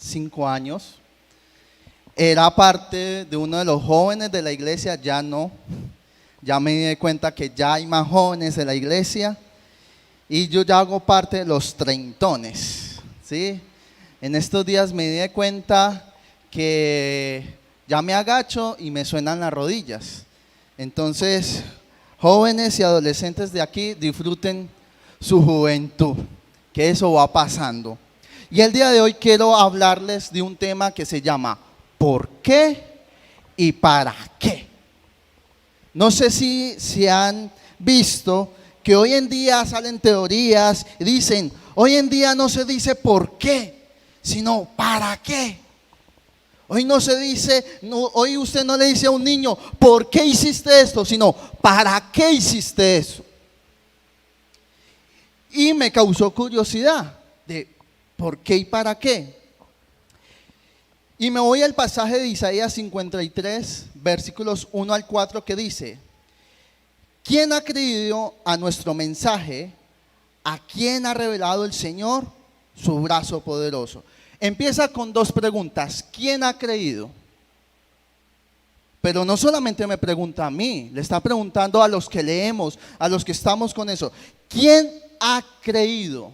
5 años. Era parte de uno de los jóvenes de la iglesia, ya no. Ya me di cuenta que ya hay más jóvenes en la iglesia. Y yo ya hago parte de los treintones, ¿sí? En estos días me di cuenta que ya me agacho y me suenan las rodillas. Entonces, jóvenes y adolescentes de aquí, disfruten su juventud, que eso va pasando. Y el día de hoy quiero hablarles de un tema que se llama ¿por qué y para qué? No sé si han visto que hoy en día salen teorías y dicen, hoy en día no se dice por qué, sino para qué. Hoy no se dice, hoy usted no le dice a un niño, ¿por qué hiciste esto? Sino, ¿para qué hiciste eso? Y me causó curiosidad de ¿por qué y para qué? Y me voy al pasaje de Isaías 53, versículos 1 al 4, que dice: ¿quién ha creído a nuestro mensaje? ¿A quién ha revelado el Señor su brazo poderoso? Empieza con dos preguntas. ¿Quién ha creído? Pero no solamente me pregunta a mí, le está preguntando a los que leemos, a los que estamos con eso. ¿Quién ha creído?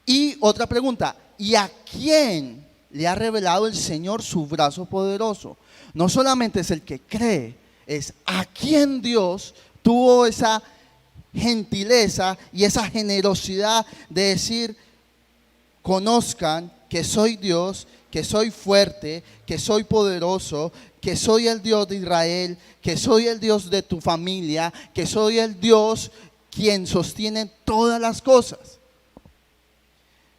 Y otra pregunta, ¿y a quién le ha revelado el Señor su brazo poderoso? No solamente es el que cree, es a quién Dios tuvo esa gentileza y esa generosidad de decir: conozcan que soy Dios, que soy fuerte, que soy poderoso, que soy el Dios de Israel, que soy el Dios de tu familia, que soy el Dios quien sostiene todas las cosas.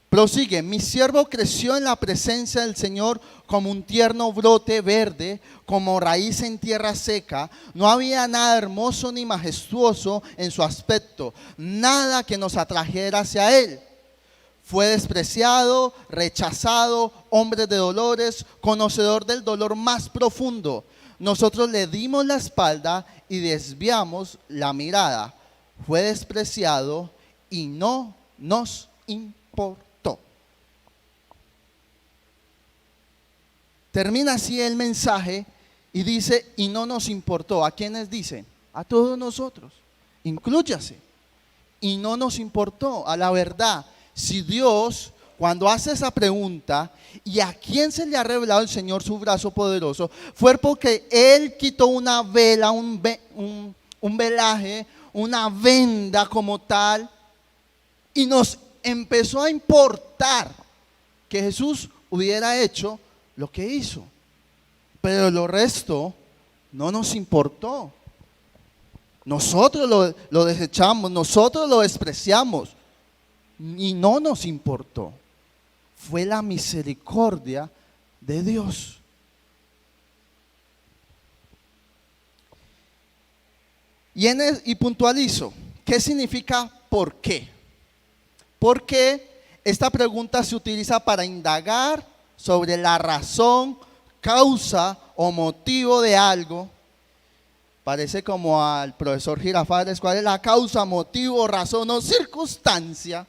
Prosigue: mi siervo creció en la presencia del Señor como un tierno brote verde, como raíz en tierra seca. No había nada hermoso ni majestuoso en su aspecto, nada que nos atrajera hacia él. Fue despreciado, rechazado, hombre de dolores, conocedor del dolor más profundo. Nosotros le dimos la espalda y desviamos la mirada. Fue despreciado y no nos importó. Termina así el mensaje y dice: y no nos importó. ¿A quiénes dice? A todos nosotros, inclúyase. Y no nos importó. A la verdad, si Dios, cuando hace esa pregunta, ¿y a quién se le ha revelado el Señor su brazo poderoso? Fue porque Él quitó una vela, un velaje, una venda como tal, y nos empezó a importar que Jesús hubiera hecho lo que hizo. Pero lo resto no nos importó. Nosotros lo desechamos, nosotros lo despreciamos y no nos importó. Fue la misericordia de Dios. Y puntualizo, ¿qué significa por qué? Porque esta pregunta se utiliza para indagar sobre la razón, causa o motivo de algo. Parece como al profesor Girafales: ¿cuál es la causa, motivo, razón o circunstancia?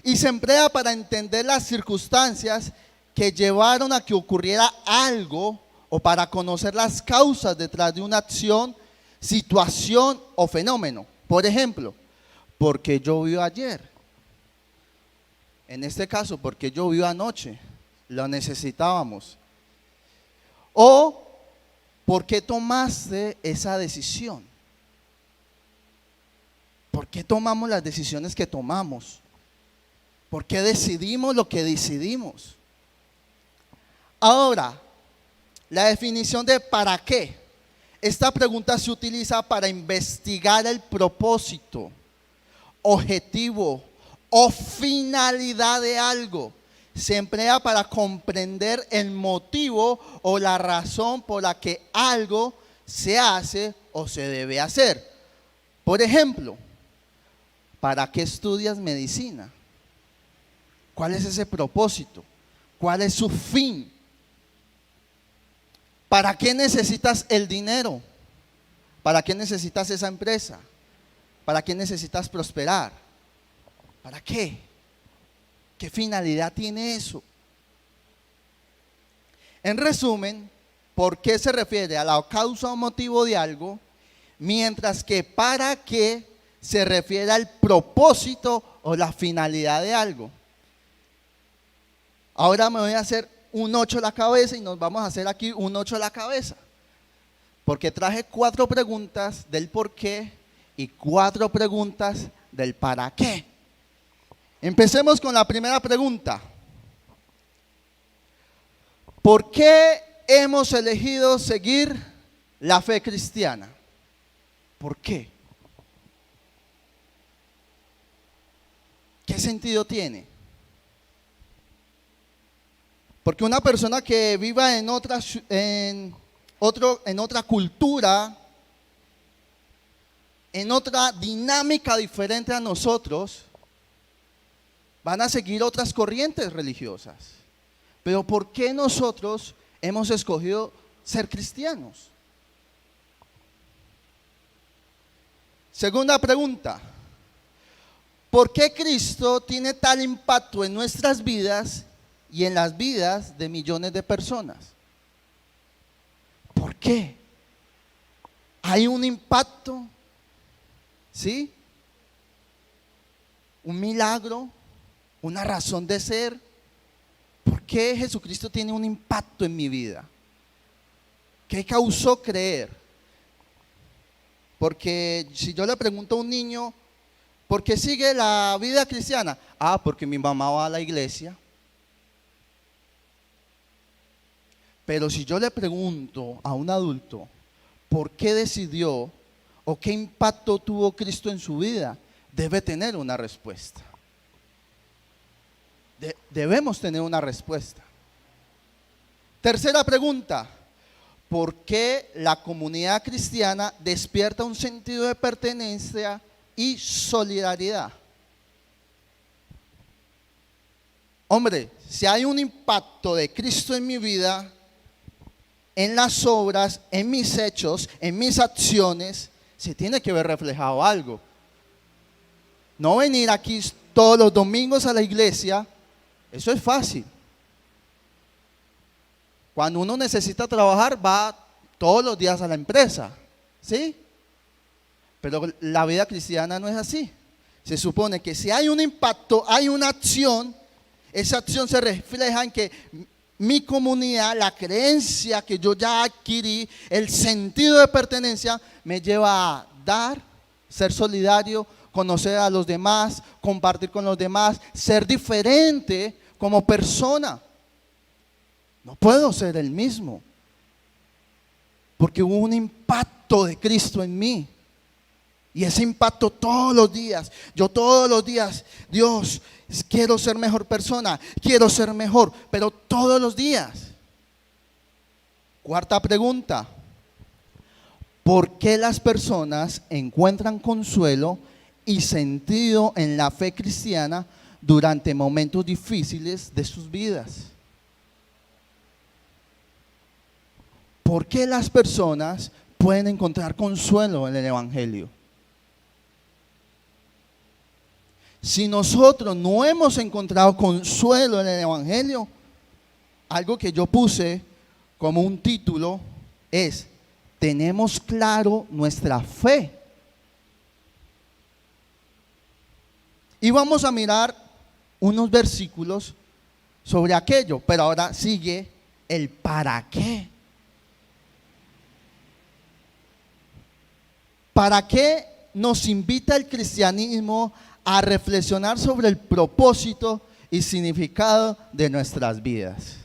Y se emplea para entender las circunstancias que llevaron a que ocurriera algo, o para conocer las causas detrás de una acción, situación o fenómeno. Por ejemplo, ¿por qué llovió ayer? En este caso, ¿por qué llovió anoche? Lo necesitábamos. O ¿por qué tomaste esa decisión? ¿Por qué tomamos las decisiones que tomamos? ¿Por qué decidimos lo que decidimos? Ahora, la definición de ¿para qué? Esta pregunta se utiliza para investigar el propósito, objetivo o finalidad de algo. Se emplea para comprender el motivo o la razón por la que algo se hace o se debe hacer. Por ejemplo, ¿para qué estudias medicina? ¿Cuál es ese propósito? ¿Cuál es su fin? ¿Para qué necesitas el dinero? ¿Para qué necesitas esa empresa? ¿Para qué necesitas prosperar? ¿Para qué? ¿Qué finalidad tiene eso? En resumen, ¿por qué se refiere a la causa o motivo de algo? Mientras que para qué se refiere al propósito o la finalidad de algo. Ahora me voy a hacer un 8 a la cabeza y nos vamos a hacer aquí un 8 a la cabeza. Porque traje 4 preguntas del por qué y 4 preguntas del para qué. Empecemos con la primera pregunta. ¿Por qué hemos elegido seguir la fe cristiana? ¿Por qué? ¿Qué sentido tiene? Porque una persona que viva en otra cultura, en otra dinámica diferente a nosotros, van a seguir otras corrientes religiosas. Pero ¿por qué nosotros hemos escogido ser cristianos? Segunda pregunta. ¿Por qué Cristo tiene tal impacto en nuestras vidas y en las vidas de millones de personas? ¿Por qué? ¿Hay un impacto? ¿Sí? ¿Un milagro? ¿Una razón de ser? ¿Por qué Jesucristo tiene un impacto en mi vida? ¿Qué causó creer? Porque si yo le pregunto a un niño, ¿por qué sigue la vida cristiana? Ah, porque mi mamá va a la iglesia. Pero si yo le pregunto a un adulto, ¿por qué decidió o qué impacto tuvo Cristo en su vida? Debe tener una respuesta. Debemos tener una respuesta. Tercera pregunta. ¿Por qué la comunidad cristiana despierta un sentido de pertenencia y solidaridad? Hombre, si hay un impacto de Cristo en mi vida, en las obras, en mis hechos, en mis acciones, se tiene que ver reflejado algo. No venir aquí todos los domingos a la iglesia, eso es fácil. Cuando uno necesita trabajar, va todos los días a la empresa, ¿sí? Pero la vida cristiana no es así. Se supone que si hay un impacto, hay una acción, esa acción se refleja en que mi comunidad, la creencia que yo ya adquirí, el sentido de pertenencia, me lleva a dar, ser solidario, conocer a los demás, compartir con los demás, ser diferente como persona. No puedo ser el mismo, porque hubo un impacto de Cristo en mí. Y ese impacto todos los días, yo todos los días, Dios, quiero ser mejor persona, quiero ser mejor, pero todos los días. Cuarta pregunta. ¿Por qué las personas encuentran consuelo y sentido en la fe cristiana durante momentos difíciles de sus vidas? ¿Por qué las personas pueden encontrar consuelo en el Evangelio? Si nosotros no hemos encontrado consuelo en el Evangelio, algo que yo puse como un título es: ¿tenemos claro nuestra fe? Y vamos a mirar unos versículos sobre aquello, pero ahora sigue el para qué. ¿Para qué nos invita el cristianismo a reflexionar sobre el propósito y significado de nuestras vidas?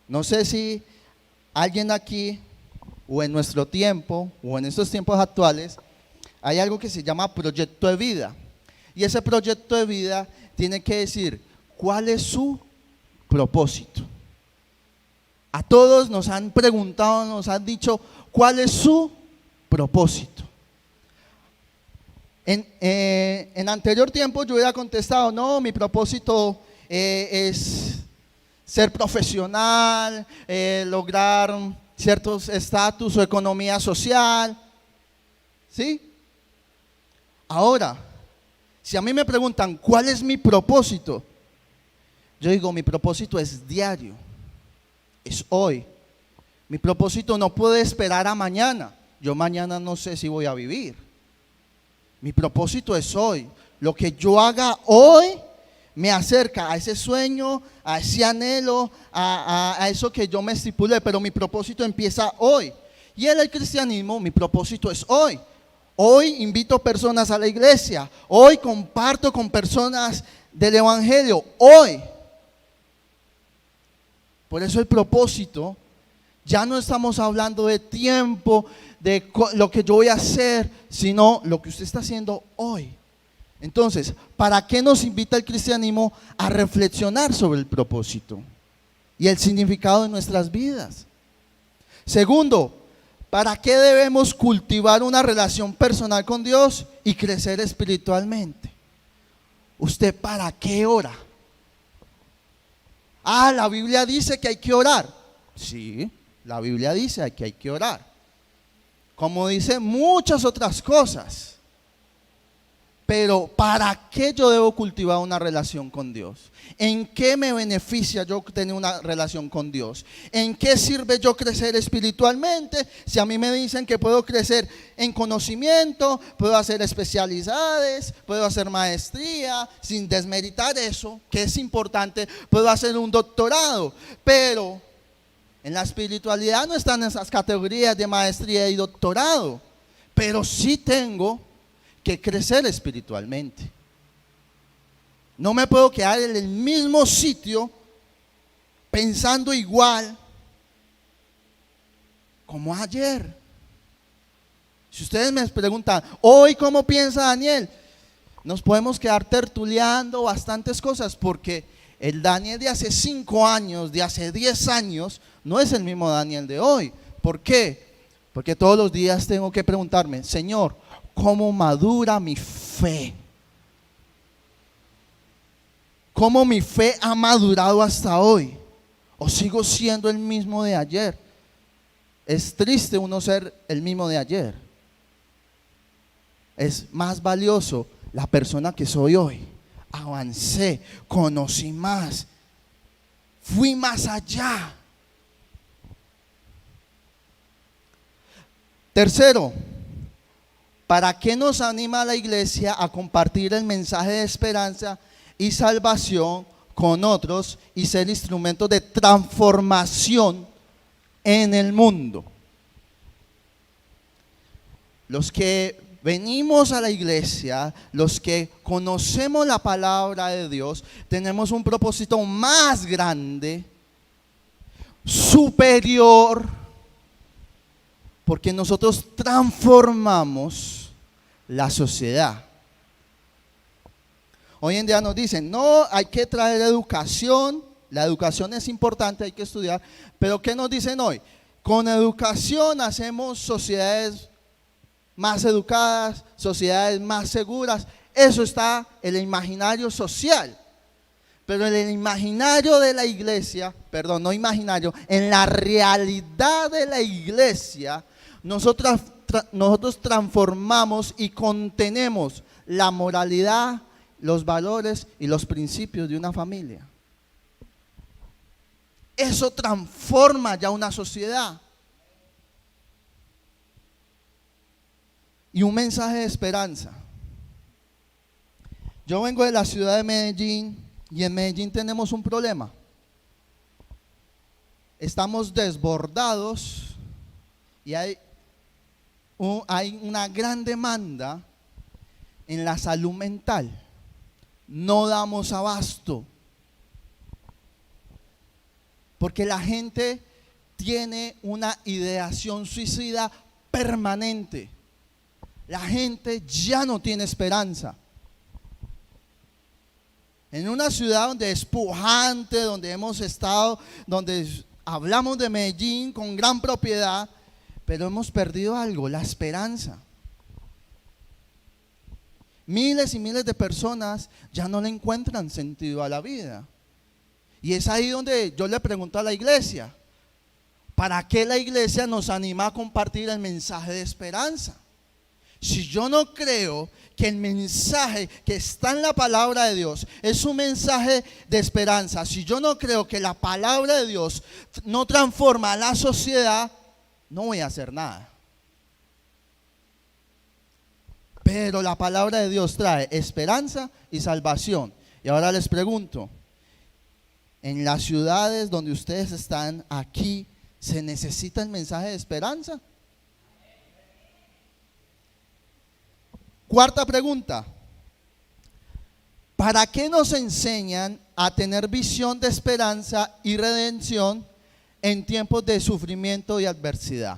No sé si alguien aquí, o en nuestro tiempo, o en estos tiempos actuales, hay algo que se llama proyecto de vida. Y ese proyecto de vida tiene que decir cuál es su propósito. A todos nos han preguntado, nos han dicho cuál es su propósito. En anterior tiempo yo hubiera contestado: no, mi propósito es ser profesional, lograr ciertos estatus o economía social, ¿sí? Ahora, si a mí me preguntan cuál es mi propósito, Yo digo, mi propósito es diario, es hoy. Mi propósito no puede esperar a mañana. Yo mañana no sé si voy a vivir. Mi propósito es hoy. Lo que yo haga hoy me acerca a ese sueño, a ese anhelo, a eso que yo me estipulé, pero mi propósito empieza hoy. Y en el cristianismo, mi propósito es hoy. Hoy invito personas a la iglesia. Hoy comparto con personas del evangelio. Hoy. Por eso el propósito, ya no estamos hablando de tiempo, de lo que yo voy a hacer, sino lo que usted está haciendo hoy. Entonces, ¿para qué nos invita el cristianismo a reflexionar sobre el propósito y el significado de nuestras vidas? Segundo, ¿para qué debemos cultivar una relación personal con Dios y crecer espiritualmente? ¿Usted para qué ora? La Biblia dice que hay que orar. Sí, la Biblia dice que hay que orar. Como dice muchas otras cosas. Pero ¿para qué yo debo cultivar una relación con Dios? ¿En qué me beneficia yo tener una relación con Dios? ¿En qué sirve yo crecer espiritualmente? Si a mí me dicen que puedo crecer en conocimiento, puedo hacer especialidades, puedo hacer maestría, sin desmeritar eso, que es importante, puedo hacer un doctorado, pero en la espiritualidad no están esas categorías de maestría y doctorado, pero sí tengo que crecer espiritualmente. No me puedo quedar en el mismo sitio pensando igual como ayer. Si ustedes me preguntan, hoy ¿cómo piensa Daniel? Nos podemos quedar tertuleando bastantes cosas, porque el Daniel de hace 5 años, de hace 10 años, no es el mismo Daniel de hoy. ¿Por qué? Porque todos los días tengo que preguntarme, Señor, ¿cómo madura mi fe? ¿Cómo mi fe ha madurado hasta hoy? ¿O sigo siendo el mismo de ayer? Es triste uno ser el mismo de ayer. Es más valioso la persona que soy hoy. Avancé, conocí más, fui más allá. Tercero, ¿para qué nos anima la iglesia a compartir el mensaje de esperanza y salvación con otros y ser instrumentos de transformación en el mundo? Los que venimos a la iglesia, los que conocemos la palabra de Dios, tenemos un propósito más grande, superior, porque nosotros transformamos la sociedad. Hoy en día nos dicen, no, hay que traer educación, la educación es importante, hay que estudiar, pero ¿qué nos dicen hoy? Con educación hacemos sociedades más educadas, sociedades más seguras. Eso está en el imaginario social. Pero en el imaginario de la iglesia, perdón, no imaginario, en la realidad de la iglesia, nosotros transformamos y contenemos la moralidad, los valores y los principios de una familia. Eso transforma ya una sociedad. Y un mensaje de esperanza. Yo vengo de la ciudad de Medellín y en Medellín tenemos un problema. Estamos desbordados y hay una gran demanda en la salud mental. No damos abasto. Porque la gente tiene una ideación suicida permanente. La gente ya no tiene esperanza. En una ciudad donde es pujante, donde hemos estado, donde hablamos de Medellín con gran propiedad, pero hemos perdido algo, la esperanza. Miles y miles de personas ya no le encuentran sentido a la vida. Y es ahí donde yo le pregunto a la iglesia, ¿para qué la iglesia nos anima a compartir el mensaje de esperanza? Si yo no creo que el mensaje que está en la palabra de Dios es un mensaje de esperanza, si yo no creo que la palabra de Dios no transforma a la sociedad, no voy a hacer nada. Pero la palabra de Dios trae esperanza y salvación. Y ahora les pregunto, en las ciudades donde ustedes están aquí, ¿se necesita el mensaje de esperanza? Cuarta pregunta, ¿para qué nos enseñan a tener visión de esperanza y redención en tiempos de sufrimiento y adversidad?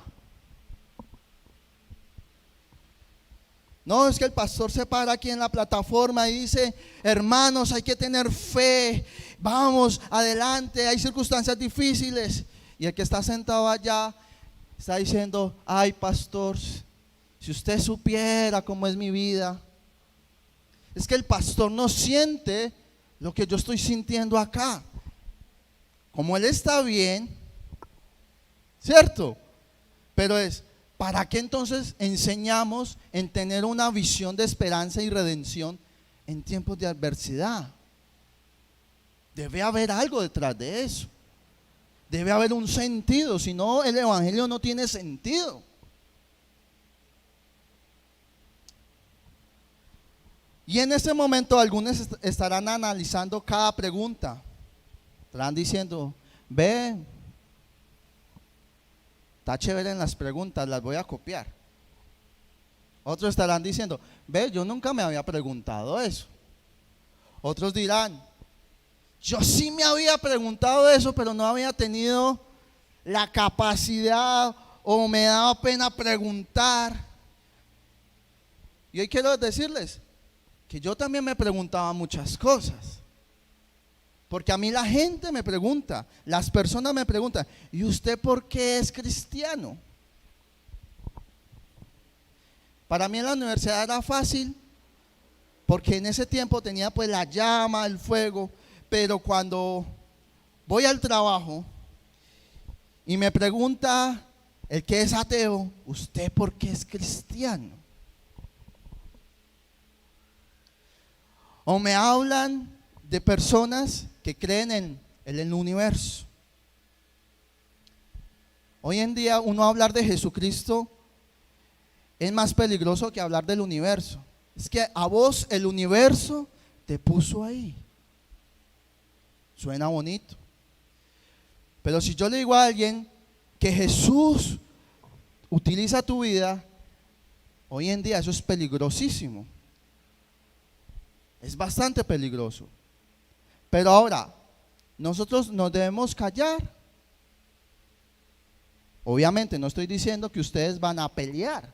No, es que el pastor se para aquí en la plataforma y dice, hermanos, hay que tener fe, vamos, adelante, hay circunstancias difíciles. Y el que está sentado allá está diciendo, ay, pastor, si usted supiera cómo es mi vida. Es que el pastor no siente lo que yo estoy sintiendo acá. Como él está bien, ¿cierto? Pero ¿para qué entonces enseñamos en tener una visión de esperanza y redención en tiempos de adversidad? Debe haber algo detrás de eso. Debe haber un sentido, si no el evangelio no tiene sentido. Y en ese momento algunos estarán analizando cada pregunta. Estarán diciendo, ve, está chévere en las preguntas, las voy a copiar. Otros estarán diciendo, ve, yo nunca me había preguntado eso. Otros dirán, yo sí me había preguntado eso, pero no había tenido la capacidad o me daba pena preguntar. Y hoy quiero decirles que yo también me preguntaba muchas cosas. Porque a mí la gente me pregunta, las personas me preguntan, ¿y usted por qué es cristiano? Para mí en la universidad era fácil, porque en ese tiempo tenía pues la llama, el fuego, pero cuando voy al trabajo y me pregunta el que es ateo, ¿usted por qué es cristiano? O me hablan de personas que creen en el universo. Hoy en día uno hablar de Jesucristo es más peligroso que hablar del universo. Es que a vos el universo te puso ahí. Suena bonito. Pero si yo le digo a alguien que Jesús utiliza tu vida, hoy en día eso es peligrosísimo. Es bastante peligroso. Pero ahora, nosotros nos debemos callar. Obviamente no estoy diciendo que ustedes van a pelear,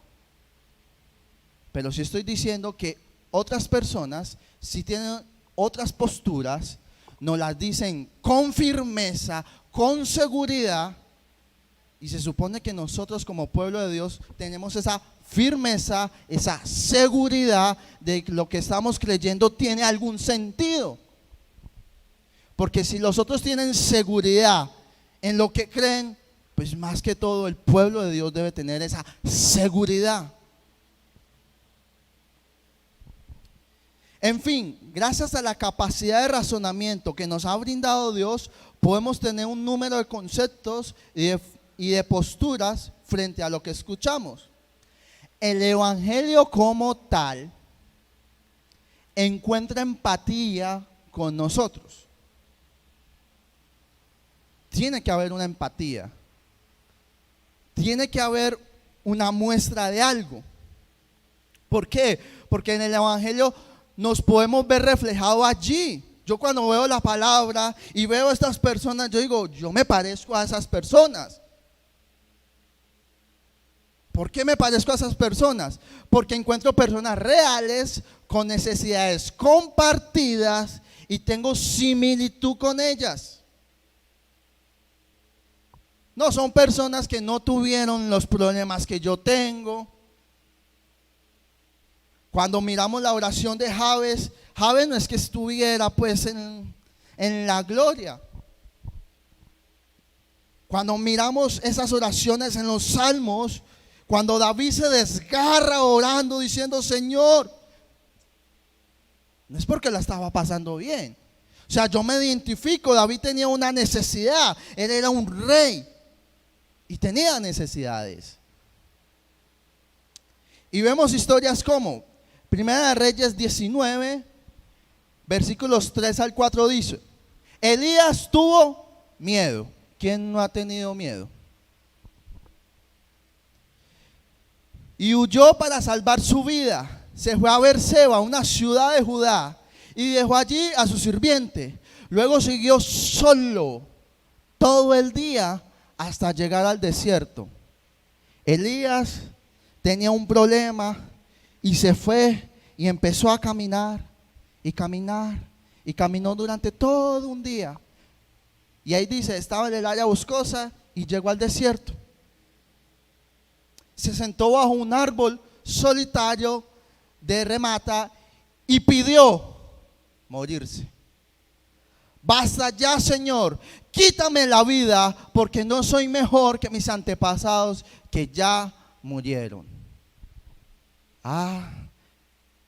pero sí estoy diciendo que otras personas, si tienen otras posturas, nos las dicen con firmeza, con seguridad, y se supone que nosotros como pueblo de Dios tenemos esa firmeza, esa seguridad de que lo que estamos creyendo tiene algún sentido. Porque si los otros tienen seguridad en lo que creen, pues más que todo el pueblo de Dios debe tener esa seguridad. En fin, gracias a la capacidad de razonamiento que nos ha brindado Dios, podemos tener un número de conceptos y de posturas frente a lo que escuchamos. El evangelio como tal encuentra empatía con nosotros. Tiene que haber una empatía. Tiene que haber una muestra de algo. ¿Por qué? Porque en el evangelio nos podemos ver reflejados allí. Yo cuando veo la palabra y veo a estas personas, yo digo, yo me parezco a esas personas. ¿Por qué me parezco a esas personas? Porque encuentro personas reales, con necesidades compartidas y tengo similitud con ellas. No son personas que no tuvieron los problemas que yo tengo. Cuando miramos la oración de Jabes, Jabes no es que estuviera pues en la gloria. Cuando miramos esas oraciones en los salmos, Cuando David se desgarra orando, diciendo, Señor, no es porque la estaba pasando bien. O sea, yo me identifico, David tenía una necesidad, él era un rey y tenía necesidades. Y vemos historias como, Primera de Reyes 19, versículos 3 al 4 dice, Elías tuvo miedo. ¿Quién no ha tenido miedo? Y huyó para salvar su vida. Se fue a Beerseba, una ciudad de Judá, y dejó allí a su sirviente. Luego siguió solo todo el día hasta llegar al desierto. Elías tenía un problema y se fue y empezó a caminar y caminar y caminó durante todo un día. Y ahí dice, estaba en el área boscosa y llegó al desierto. Se sentó bajo un árbol solitario de remata y pidió morirse. Basta ya, Señor, quítame la vida, porque no soy mejor que mis antepasados que ya murieron.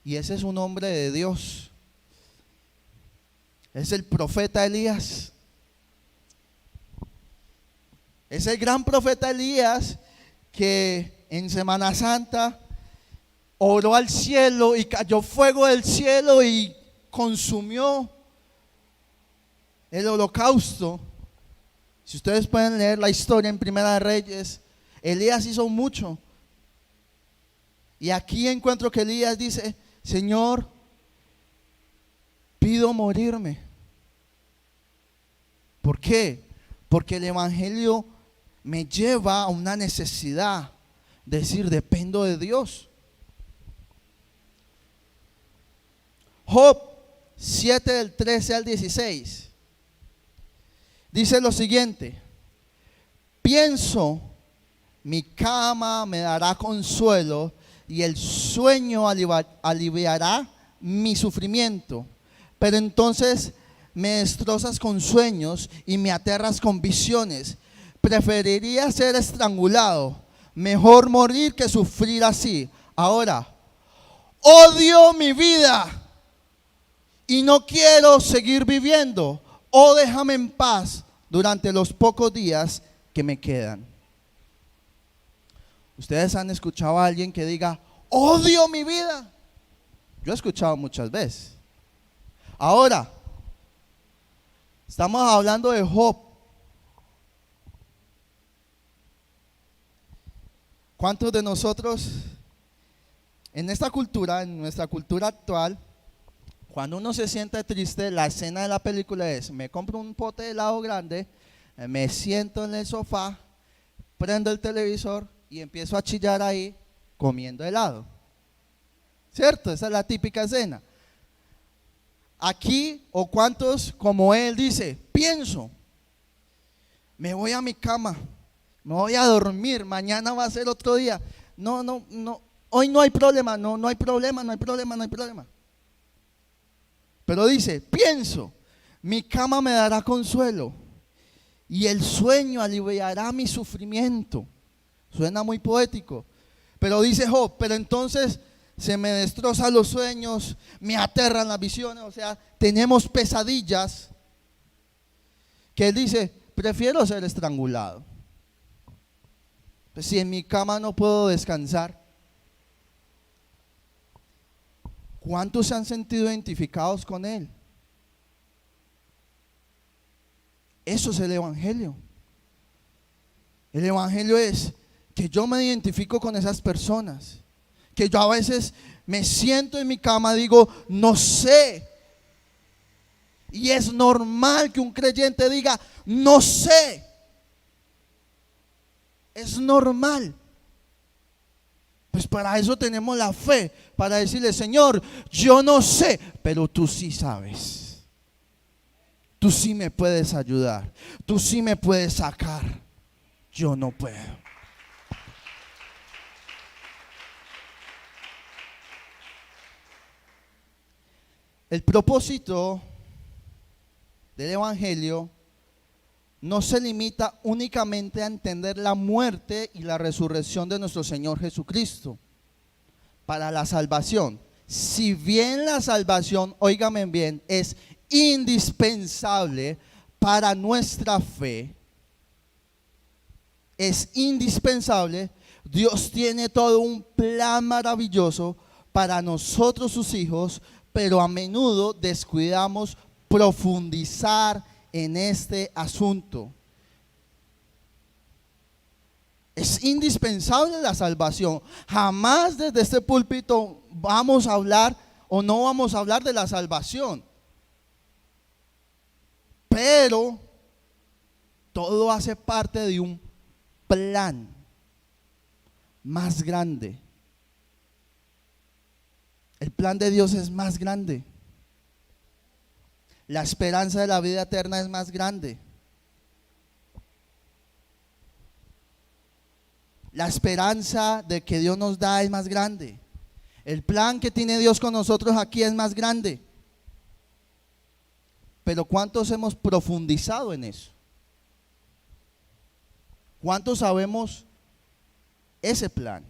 Y ese es un hombre de Dios. Es el profeta Elías. Es el gran profeta Elías que en Semana Santa oró al cielo y cayó fuego del cielo y consumió el holocausto. Si ustedes pueden leer la historia en Primera de Reyes, Elías hizo mucho. Y aquí encuentro que Elías dice, Señor, pido morirme. ¿Por qué? Porque el evangelio me lleva a una necesidad, decir, dependo de Dios. Job 7 del 13 al 16 dice lo siguiente: pienso, mi cama me dará consuelo y el sueño aliviará mi sufrimiento, pero entonces me destrozas con sueños y me aterras con visiones. Preferiría ser estrangulado, mejor morir que sufrir así. Ahora, odio mi vida y no quiero seguir viviendo. Oh, déjame en paz durante los pocos días que me quedan. ¿Ustedes han escuchado a alguien que diga, odio mi vida? Yo he escuchado muchas veces. Ahora, estamos hablando de Job. ¿Cuántos de nosotros en esta cultura, en nuestra cultura actual, cuando uno se siente triste, la escena de la película es, me compro un pote de helado grande, me siento en el sofá, prendo el televisor y empiezo a chillar ahí comiendo helado? ¿Cierto? Esa es la típica escena. Aquí, o cuántos como él dice, pienso, me voy a mi cama, me voy a dormir, mañana va a ser otro día. No, hoy no hay problema, no hay problema. Pero dice, pienso, mi cama me dará consuelo y el sueño aliviará mi sufrimiento. Suena muy poético, pero dice Job, pero entonces se me destrozan los sueños, me aterran las visiones. O sea, tenemos pesadillas que él dice, prefiero ser estrangulado. Pues si en mi cama no puedo descansar. ¿Cuántos se han sentido identificados con él? Eso es el evangelio. El evangelio es que yo me identifico con esas personas, que yo a veces me siento en mi cama y digo, no sé. Y es normal que un creyente diga, no sé. Es normal. Pues para eso tenemos la fe, para decirle, Señor, yo no sé, pero tú sí sabes. Tú sí me puedes ayudar. Tú sí me puedes sacar. Yo no puedo. El propósito del evangelio no se limita únicamente a entender la muerte y la resurrección de nuestro Señor Jesucristo para la salvación. Si bien la salvación, óigame bien, es indispensable para nuestra fe, es indispensable, Dios tiene todo un plan maravilloso para nosotros sus hijos, pero a menudo descuidamos profundizar en este asunto. Es indispensable la salvación. Jamás desde este púlpito vamos a hablar o no vamos a hablar de la salvación. Pero todo hace parte de un plan más grande. El plan de Dios es más grande. La esperanza de la vida eterna es más grande. La esperanza de que Dios nos da es más grande. El plan que tiene Dios con nosotros aquí es más grande. Pero ¿cuántos hemos profundizado en eso? ¿Cuántos sabemos ese plan?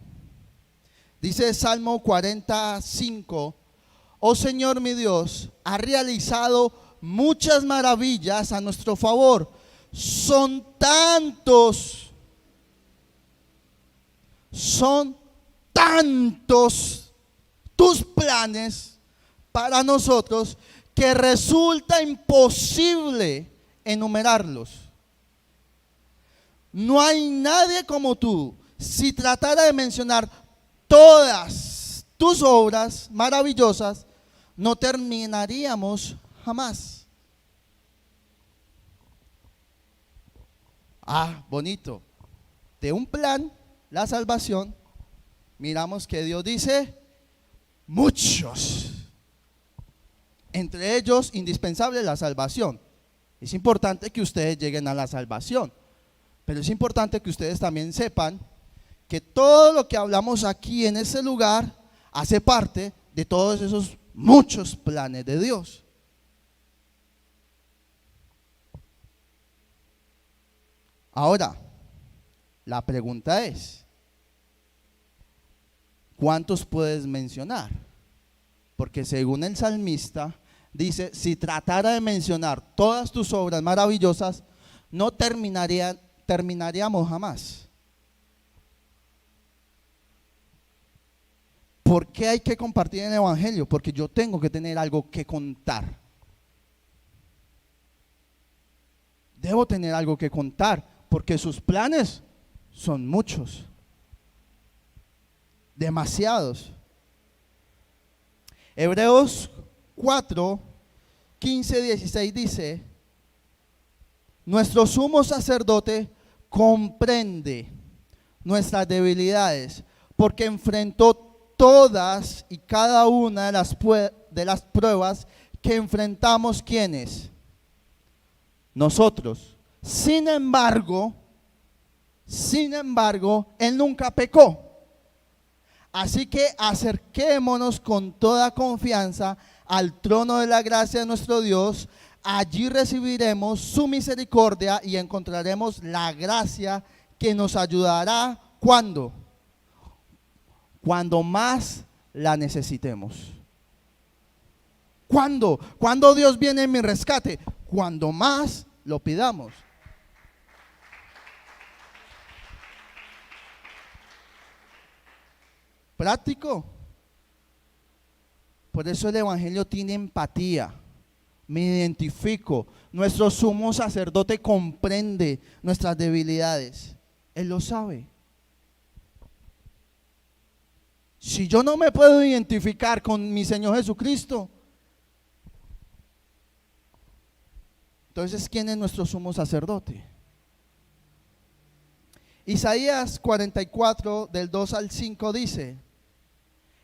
Dice Salmo 45: oh Señor mi Dios, ha realizado muchas maravillas a nuestro favor. Son tantos tus planes para nosotros que resulta imposible enumerarlos. No hay nadie como tú. Si tratara de mencionar todas tus obras maravillosas, no terminaríamos jamás. Bonito. De un plan, la salvación, miramos que Dios dice muchos. Entre ellos, indispensable la salvación. Es importante que ustedes lleguen a la salvación, pero es importante que ustedes también sepan que todo lo que hablamos aquí en ese lugar hace parte de todos esos muchos planes de Dios. Ahora, la pregunta es, ¿cuántos puedes mencionar? Porque según el salmista dice, si tratara de mencionar todas tus obras maravillosas, no terminaríamos jamás. ¿Por qué hay que compartir el evangelio? Porque yo tengo que tener algo que contar. Debo tener algo que contar, porque sus planes son muchos, demasiados. Hebreos 4, 15, 16 dice: nuestro sumo sacerdote comprende nuestras debilidades, porque enfrentó todas y cada una de las pruebas que enfrentamos. ¿Quiénes? Nosotros. Sin embargo, Él nunca pecó. Así que acerquémonos con toda confianza al trono de la gracia de nuestro Dios. Allí recibiremos su misericordia y encontraremos la gracia que nos ayudará. ¿Cuándo? Cuando más la necesitemos. ¿Cuándo? ¿Cuándo Dios viene en mi rescate? Cuando más lo pidamos. Práctico. Por eso el evangelio tiene empatía. Me identifico. Nuestro sumo sacerdote comprende nuestras debilidades. Él lo sabe. Si yo no me puedo identificar con mi Señor Jesucristo, entonces ¿quién es nuestro sumo sacerdote? Isaías 44 del 2 al 5 dice: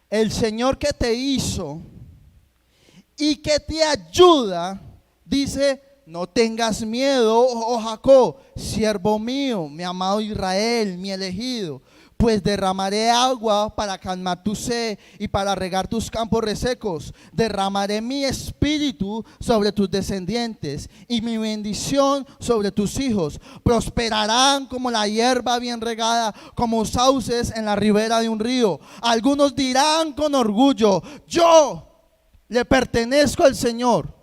el Señor que te hizo y que te ayuda, dice: no tengas miedo, oh Jacob, siervo mío, mi amado Israel, mi elegido, Pues derramaré agua para calmar tu sed y para regar tus campos resecos. Derramaré mi espíritu sobre tus descendientes y mi bendición sobre tus hijos. Prosperarán como la hierba bien regada, como sauces en la ribera de un río. Algunos dirán con orgullo: yo le pertenezco al Señor.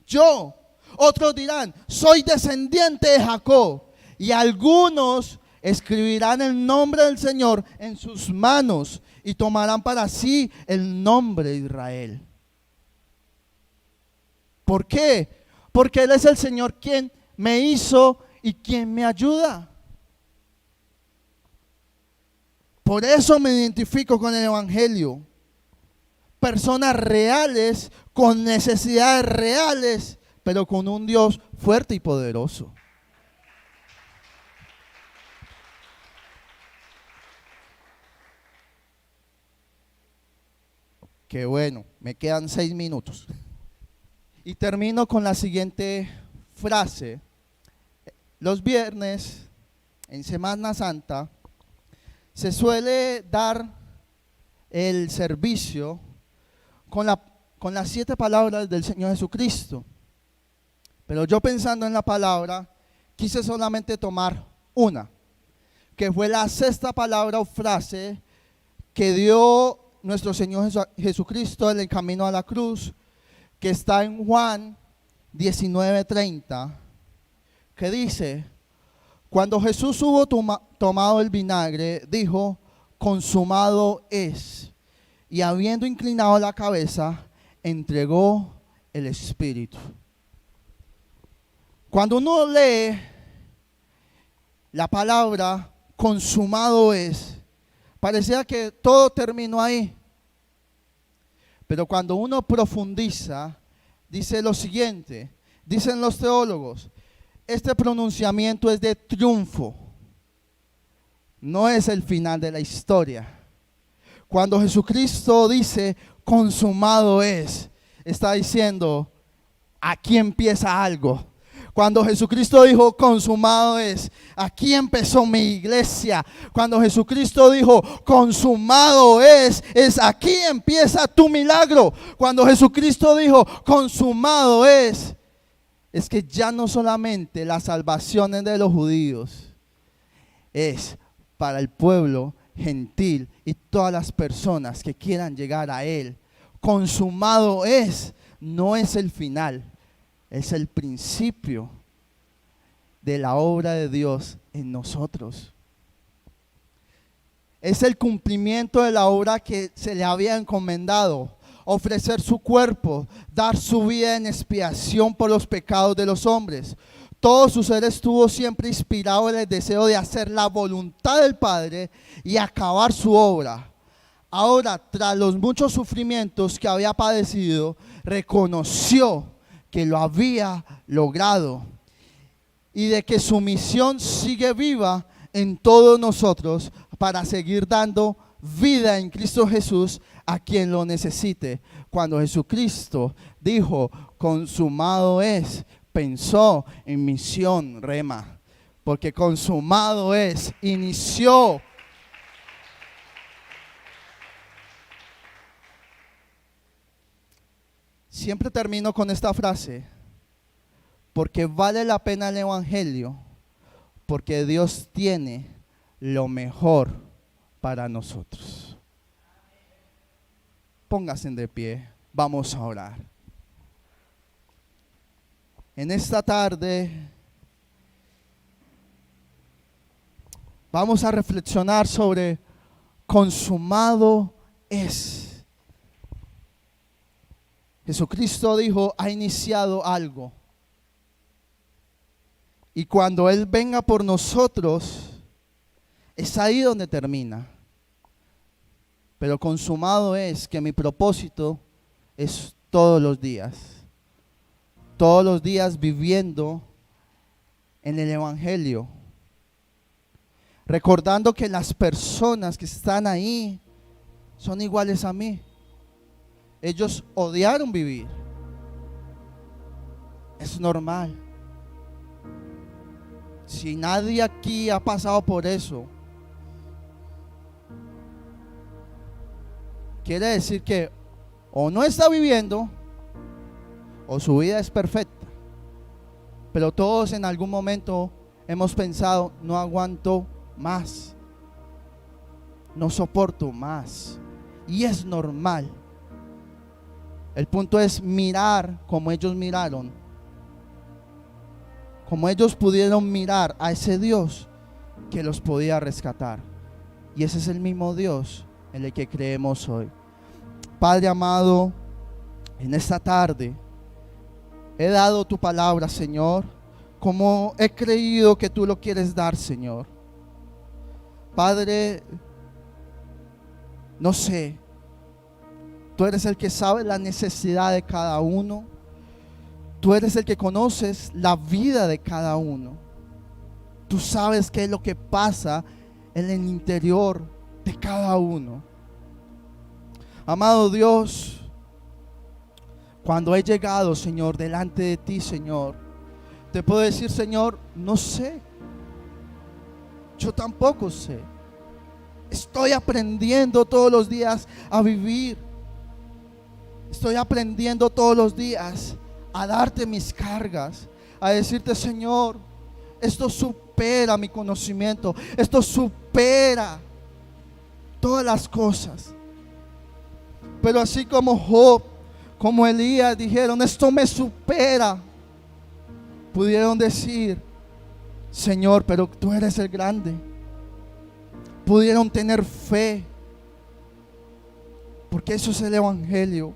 Yo. Otros dirán: soy descendiente de Jacob. Y algunos escribirán el nombre del Señor en sus manos y tomarán para sí el nombre de Israel. ¿Por qué? Porque Él es el Señor quien me hizo y quien me ayuda. Por eso me identifico con el Evangelio. Personas reales, con necesidades reales, pero con un Dios fuerte y poderoso. Qué bueno, me quedan 6 minutos. Y termino con la siguiente frase. Los viernes, en Semana Santa, se suele dar el servicio con las 7 palabras del Señor Jesucristo. Pero yo, pensando en la palabra, quise solamente tomar una, que fue la 6ª palabra o frase que dio nuestro Señor Jesucristo en el camino a la cruz, que está en Juan 19:30, que dice: cuando Jesús hubo tomado el vinagre, dijo: consumado es. Y habiendo inclinado la cabeza, entregó el Espíritu. Cuando uno lee la palabra consumado es, parecía que todo terminó ahí. Pero cuando uno profundiza, dice lo siguiente, dicen los teólogos: este pronunciamiento es de triunfo, no es el final de la historia. Cuando Jesucristo dice consumado es, está diciendo: aquí empieza algo. Cuando Jesucristo dijo consumado es, aquí empezó mi iglesia. Cuando Jesucristo dijo consumado es aquí empieza tu milagro. Cuando Jesucristo dijo consumado es que ya no solamente la salvación es de los judíos, es para el pueblo gentil y todas las personas que quieran llegar a Él. Consumado es, no es el final, es el principio de la obra de Dios en nosotros. Es el cumplimiento de la obra que se le había encomendado: ofrecer su cuerpo, dar su vida en expiación por los pecados de los hombres. Todo su ser estuvo siempre inspirado en el deseo de hacer la voluntad del Padre y acabar su obra. Ahora, tras los muchos sufrimientos que había padecido, reconoció que lo había logrado y de que su misión sigue viva en todos nosotros para seguir dando vida en Cristo Jesús a quien lo necesite. Cuando Jesucristo dijo consumado es, pensó en misión Rema, porque consumado es, inició. Siempre termino con esta frase: porque vale la pena el Evangelio, porque Dios tiene lo mejor para nosotros. Pónganse de pie, vamos a orar. En esta tarde vamos a reflexionar sobre consumado es. Jesucristo dijo: ha iniciado algo. Y cuando Él venga por nosotros, es ahí donde termina. Pero consumado es que mi propósito es todos los días viviendo en el Evangelio, recordando que las personas que están ahí son iguales a mí. Ellos odiaron vivir. Es normal. Si nadie aquí ha pasado por eso, quiere decir que o no está viviendo o su vida es perfecta. Pero todos en algún momento hemos pensado, no aguanto más, no soporto más. Y es normal. El punto es mirar como ellos miraron, como ellos pudieron mirar a ese Dios que los podía rescatar. Y ese es el mismo Dios en el que creemos hoy. Padre amado, en esta tarde he dado tu palabra, Señor, como he creído que tú lo quieres dar, Señor. Padre, no sé, tú eres el que sabe la necesidad de cada uno. Tú eres el que conoces la vida de cada uno. Tú sabes qué es lo que pasa en el interior de cada uno. Amado Dios, cuando he llegado, Señor, delante de ti, Señor, te puedo decir, Señor, no sé. Yo tampoco sé. Estoy aprendiendo todos los días a vivir. Estoy aprendiendo todos los días a darte mis cargas, a decirte, Señor, esto supera mi conocimiento, esto supera todas las cosas. Pero así como Job, como Elías dijeron, esto me supera, pudieron decir, Señor, pero tú eres el grande. Pudieron tener fe, porque eso es el Evangelio.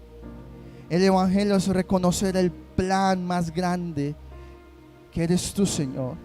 El Evangelio es reconocer el plan más grande que eres tú, Señor.